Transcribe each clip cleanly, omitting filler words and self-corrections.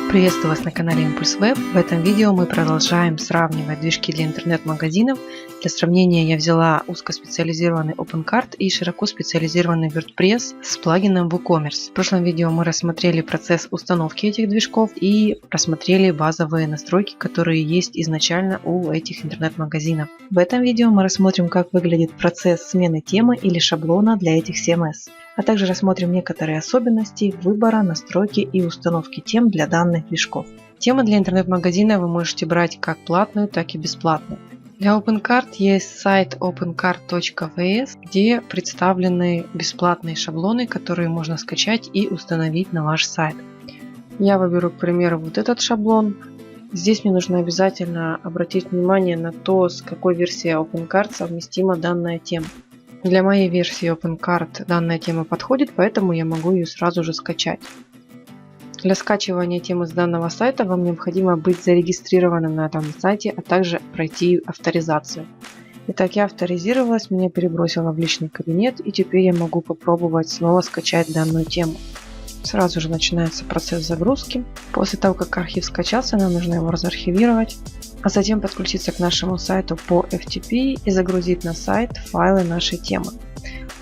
Приветствую вас на канале Импульс Веб. В этом видео мы продолжаем сравнивать движки для интернет-магазинов. Для сравнения я взяла узкоспециализированный OpenCart и широко специализированный WordPress с плагином WooCommerce. В прошлом видео мы рассмотрели процесс установки этих движков и рассмотрели базовые настройки, которые есть изначально у этих интернет-магазинов. В этом видео мы рассмотрим, как выглядит процесс смены темы или шаблона для этих CMS. А также рассмотрим некоторые особенности выбора, настройки и установки тем для данных движков. Темы для интернет-магазина вы можете брать как платную, так и бесплатную. Для OpenCart есть сайт opencart.vs, где представлены бесплатные шаблоны, которые можно скачать и установить на ваш сайт. Я выберу, к примеру, вот этот шаблон. Здесь мне нужно обязательно обратить внимание на то, с какой версией OpenCart совместима данная тема. Для моей версии OpenCart данная тема подходит, поэтому я могу ее сразу же скачать. Для скачивания темы с данного сайта вам необходимо быть зарегистрированным на этом сайте, а также пройти авторизацию. Итак, я авторизировалась, меня перебросило в личный кабинет, и теперь я могу попробовать снова скачать данную тему. Сразу же начинается процесс загрузки. После того, как архив скачался, нам нужно его разархивировать, а затем подключиться к нашему сайту по FTP и загрузить на сайт файлы нашей темы.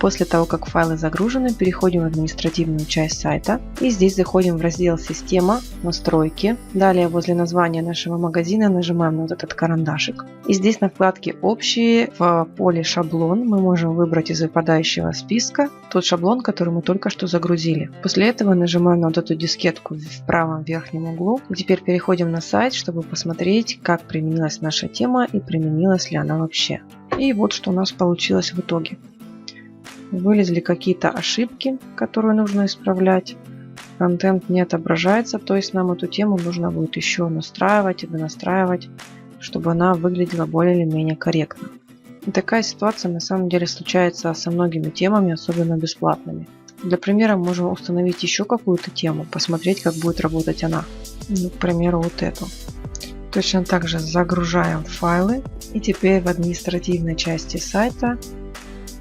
После того, как файлы загружены, переходим в административную часть сайта и здесь заходим в раздел «Система», «Настройки». Далее возле названия нашего магазина нажимаем на вот этот карандашик. И здесь на вкладке «Общие» в поле «Шаблон» мы можем выбрать из выпадающего списка тот шаблон, который мы только что загрузили. После этого нажимаем на вот эту дискетку в правом верхнем углу. И теперь переходим на сайт, чтобы посмотреть, как применилась наша тема и применилась ли она вообще. И вот что у нас получилось в итоге. Вылезли какие-то ошибки, которые нужно исправлять. Контент не отображается, то есть нам эту тему нужно будет еще настраивать и донастраивать, чтобы она выглядела более или менее корректно. И такая ситуация на самом деле случается со многими темами, особенно бесплатными. Для примера можем установить еще какую-то тему, посмотреть, как будет работать она. Ну, к примеру, вот эту. Точно так же загружаем файлы и теперь в административной части сайта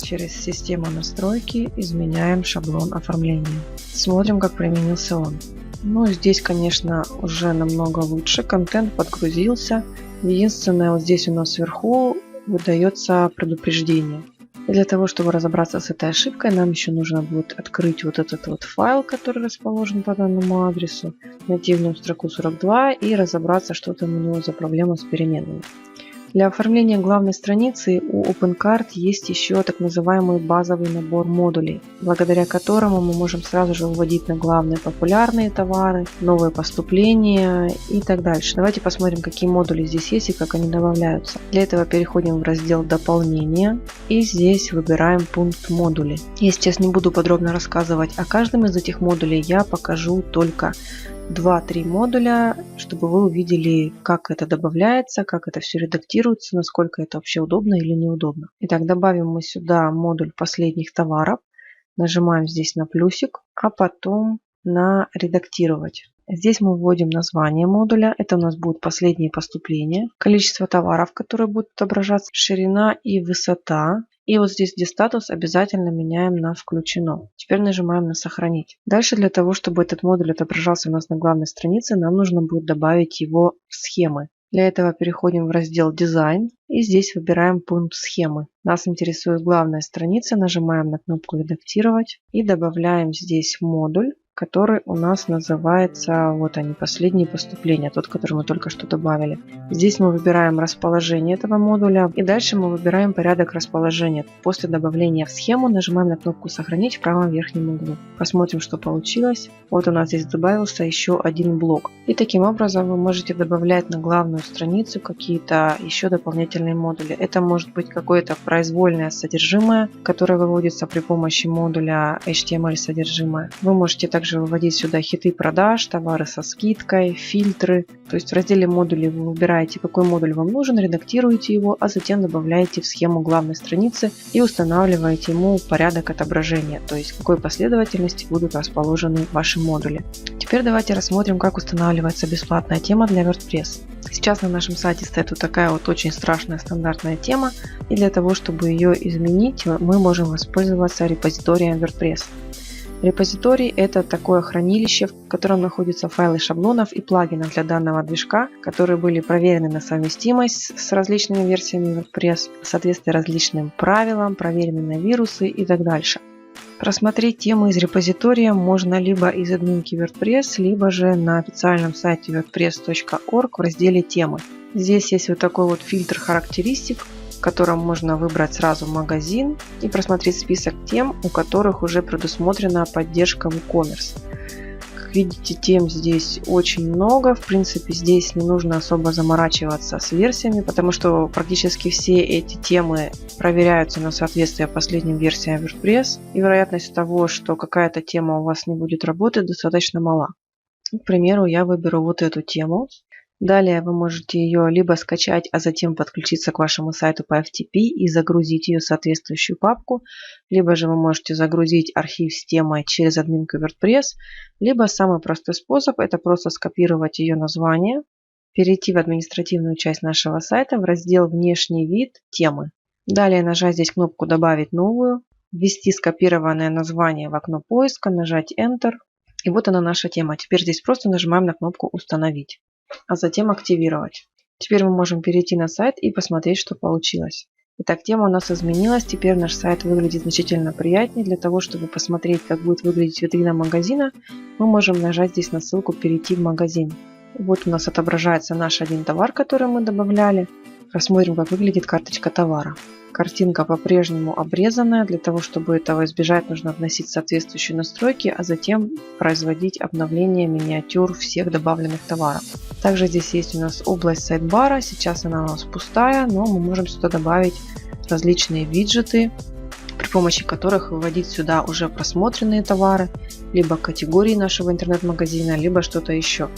через систему настройки изменяем шаблон оформления. Смотрим, как применился он. Ну, здесь, конечно, уже намного лучше. Контент подгрузился. Единственное, вот здесь у нас вверху выдается предупреждение. И для того, чтобы разобраться с этой ошибкой, нам еще нужно будет открыть вот этот вот файл, который расположен по данному адресу, найти в нем строку 42 и разобраться, что там у него за проблема с переменными. Для оформления главной страницы у OpenCart есть еще так называемый базовый набор модулей, благодаря которому мы можем сразу же выводить на главные популярные товары, новые поступления и так дальше. Давайте посмотрим, какие модули здесь есть и как они добавляются. Для этого переходим в раздел «Дополнения» и здесь выбираем пункт «Модули». Я сейчас не буду подробно рассказывать о каждом из этих модулей, я покажу только 2-3 модуля, чтобы вы увидели, как это добавляется, как это все редактируется, насколько это вообще удобно или неудобно. Итак, добавим мы сюда модуль последних товаров, нажимаем здесь на плюсик, а потом на редактировать. Здесь мы вводим название модуля, это у нас будут последние поступления, количество товаров, которые будут отображаться, ширина и высота. И вот здесь, где статус, обязательно меняем на «Включено». Теперь нажимаем на «Сохранить». Дальше для того, чтобы этот модуль отображался у нас на главной странице, нам нужно будет добавить его в схемы. Для этого переходим в раздел «Дизайн» и здесь выбираем пункт «Схемы». Нас интересует главная страница, нажимаем на кнопку «Редактировать» и добавляем здесь модуль, который у нас называется, вот они, последние поступления, тот, который мы только что добавили. Здесь мы выбираем расположение этого модуля и дальше мы выбираем порядок расположения. После добавления в схему нажимаем на кнопку «Сохранить» в правом верхнем углу. Посмотрим, что получилось. Вот у нас здесь добавился еще один блок. И таким образом вы можете добавлять на главную страницу какие-то еще дополнительные модули. Это может быть какое-то произвольное содержимое, которое выводится при помощи модуля HTML содержимое. Вы можете также выводить сюда хиты продаж, товары со скидкой, фильтры. То есть в разделе модулей вы выбираете, какой модуль вам нужен, редактируете его, а затем добавляете в схему главной страницы и устанавливаете ему порядок отображения, то есть в какой последовательности будут расположены ваши модули. Теперь давайте рассмотрим, как устанавливается бесплатная тема для WordPress. Сейчас на нашем сайте стоит вот такая вот очень страшная стандартная тема, и для того, чтобы ее изменить, мы можем воспользоваться репозиторием WordPress. Репозиторий – это такое хранилище, в котором находятся файлы шаблонов и плагинов для данного движка, которые были проверены на совместимость с различными версиями WordPress, соответствие различным правилам, проверены на вирусы и так дальше. Просмотреть темы из репозитория можно либо из админки WordPress, либо же на официальном сайте wordpress.org в разделе «Темы». Здесь есть вот такой вот фильтр характеристик, в котором можно выбрать сразу магазин и просмотреть список тем, у которых уже предусмотрена поддержка WooCommerce. Как видите, тем здесь очень много. В принципе, здесь не нужно особо заморачиваться с версиями, потому что практически все эти темы проверяются на соответствие последним версиям WordPress. И вероятность того, что какая-то тема у вас не будет работать, достаточно мала. К примеру, я выберу вот эту тему. Далее вы можете ее либо скачать, а затем подключиться к вашему сайту по FTP и загрузить ее в соответствующую папку, либо же вы можете загрузить архив с темой через админку WordPress, либо самый простой способ – это просто скопировать ее название, перейти в административную часть нашего сайта в раздел «Внешний вид темы». Далее нажать здесь кнопку «Добавить новую», ввести скопированное название в окно поиска, нажать Enter. И вот она наша тема. Теперь здесь просто нажимаем на кнопку «Установить», а затем активировать. Теперь мы можем перейти на сайт и посмотреть, что получилось. Итак, тема у нас изменилась. Теперь наш сайт выглядит значительно приятнее. Для того, чтобы посмотреть, как будет выглядеть витрина магазина, мы можем нажать здесь на ссылку «Перейти в магазин». Вот у нас отображается наш один товар, который мы добавляли. Рассмотрим, как выглядит карточка товара. Картинка по-прежнему обрезанная. Для того, чтобы этого избежать, нужно вносить соответствующие настройки, а затем производить обновление миниатюр всех добавленных товаров. Также здесь есть у нас область сайдбара. Сейчас она у нас пустая, но мы можем сюда добавить различные виджеты, при помощи которых выводить сюда уже просмотренные товары, либо категории нашего интернет-магазина, либо что-то еще.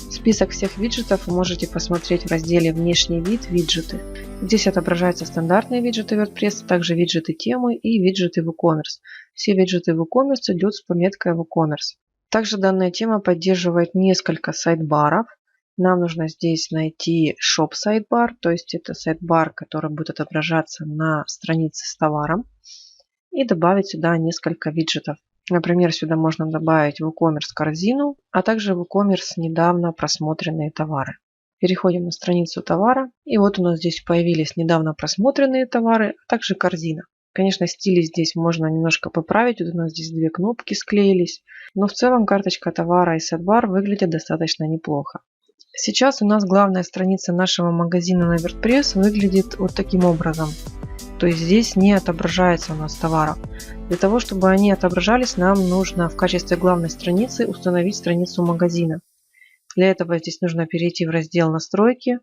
Список всех виджетов вы можете посмотреть в разделе «Внешний вид. Виджеты». Здесь отображаются стандартные виджеты WordPress, также виджеты темы и виджеты WooCommerce. Все виджеты WooCommerce идут с пометкой WooCommerce. Также данная тема поддерживает несколько сайдбаров. Нам нужно здесь найти Shop Sidebar, то есть это сайдбар, который будет отображаться на странице с товаром, и добавить сюда несколько виджетов. Например, сюда можно добавить WooCommerce корзину, а также WooCommerce недавно просмотренные товары. Переходим на страницу товара, и вот у нас здесь появились недавно просмотренные товары, а также корзина. Конечно, стили здесь можно немножко поправить, вот у нас здесь две кнопки склеились, но в целом карточка товара и сайдбар выглядят достаточно неплохо. Сейчас у нас главная страница нашего магазина на WordPress выглядит вот таким образом. То есть здесь не отображается у нас товаров. Для того, чтобы они отображались, нам нужно в качестве главной страницы установить страницу магазина. Для этого здесь нужно перейти в раздел «Настройки»,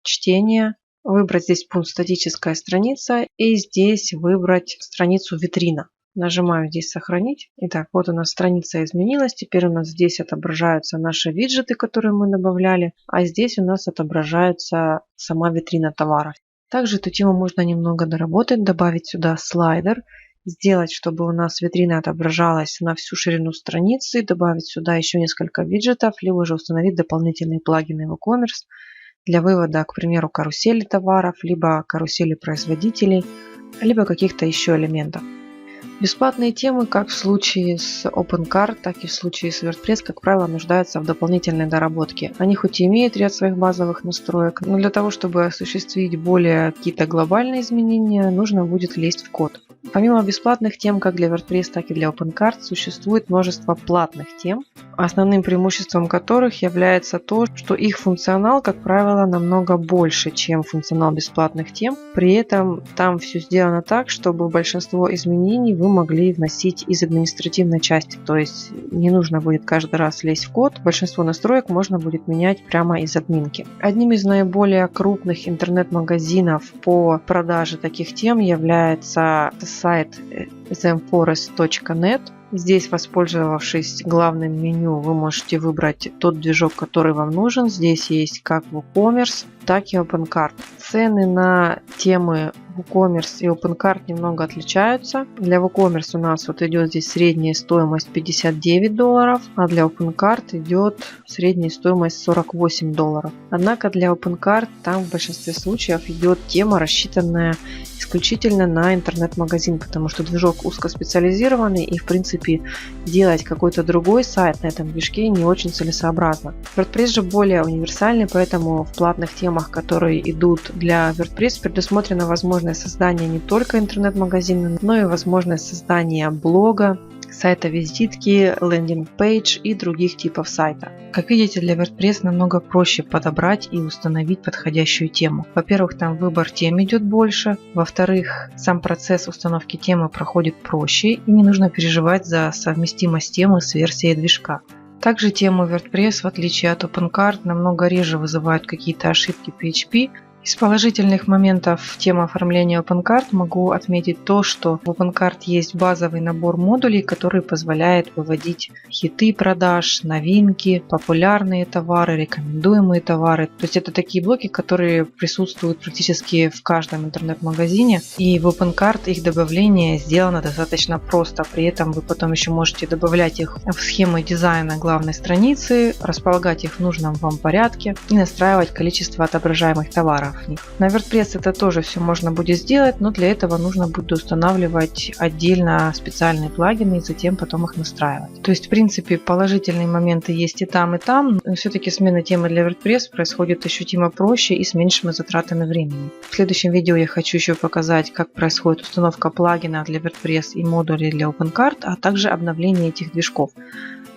«Чтение», выбрать здесь пункт «Статическая страница» и здесь выбрать страницу «Витрина». Нажимаем здесь «Сохранить». Итак, вот у нас страница изменилась. Теперь у нас здесь отображаются наши виджеты, которые мы добавляли, а здесь у нас отображается сама витрина товаров. Также эту тему можно немного доработать, добавить сюда слайдер, сделать, чтобы у нас витрина отображалась на всю ширину страницы, добавить сюда еще несколько виджетов, либо же установить дополнительные плагины WooCommerce для вывода, к примеру, карусели товаров, либо карусели производителей, либо каких-то еще элементов. Бесплатные темы, как в случае с OpenCart, так и в случае с WordPress, как правило, нуждаются в дополнительной доработке. Они хоть и имеют ряд своих базовых настроек, но для того, чтобы осуществить более какие-то глобальные изменения, нужно будет лезть в код. Помимо бесплатных тем, как для WordPress, так и для OpenCart, существует множество платных тем, основным преимуществом которых является то, что их функционал, как правило, намного больше, чем функционал бесплатных тем. При этом там все сделано так, чтобы большинство изменений вы могли вносить из административной части, то есть не нужно будет каждый раз лезть в код, большинство настроек можно будет менять прямо из админки. Одним из наиболее крупных интернет-магазинов по продаже таких тем является сайт themforest.net. Здесь, воспользовавшись главным меню, вы можете выбрать тот движок, который вам нужен. Здесь есть как WooCommerce, так и OpenCart. Цены на темы WooCommerce и OpenCart немного отличаются. Для WooCommerce у нас вот идет здесь средняя стоимость $59, а для OpenCart идет средняя стоимость $48. Однако для OpenCart там в большинстве случаев идет тема, рассчитанная исключительно на интернет-магазин, потому что движок узкоспециализированный и в принципе делать какой-то другой сайт на этом движке не очень целесообразно. WordPress же более универсальный, поэтому в платных темах, которые идут для WordPress, предусмотрена возможность создания не только интернет-магазина, но и возможность создания блога, сайта-визитки, лендинг-пейдж и других типов сайта. Как видите, для WordPress намного проще подобрать и установить подходящую тему. Во-первых, там выбор тем идет больше. Во-вторых, сам процесс установки темы проходит проще и не нужно переживать за совместимость темы с версией движка. Также темы WordPress, в отличие от OpenCart, намного реже вызывают какие-то ошибки PHP. Из положительных моментов темы оформления OpenCart могу отметить то, что в OpenCart есть базовый набор модулей, который позволяет выводить хиты продаж, новинки, популярные товары, рекомендуемые товары. То есть это такие блоки, которые присутствуют практически в каждом интернет-магазине. И в OpenCart их добавление сделано достаточно просто. При этом вы потом еще можете добавлять их в схемы дизайна главной страницы, располагать их в нужном вам порядке и настраивать количество отображаемых товаров. На WordPress это тоже все можно будет сделать, но для этого нужно будет устанавливать отдельно специальные плагины и затем потом их настраивать. То есть, в принципе, положительные моменты есть и там, но все-таки смена темы для WordPress происходит ощутимо проще и с меньшими затратами времени. В следующем видео я хочу еще показать, как происходит установка плагина для WordPress и модулей для OpenCart, а также обновление этих движков.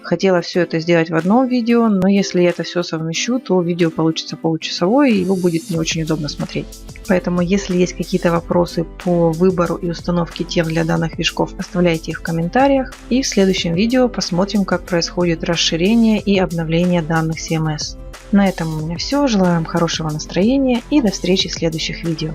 Хотела все это сделать в одном видео, но если я это все совмещу, то видео получится получасовое и его будет не очень удобно смотреть. Поэтому, если есть какие-то вопросы по выбору и установке тем для данных движков, оставляйте их в комментариях. И в следующем видео посмотрим, как происходит расширение и обновление данных CMS. На этом у меня все. Желаю вам хорошего настроения и до встречи в следующих видео.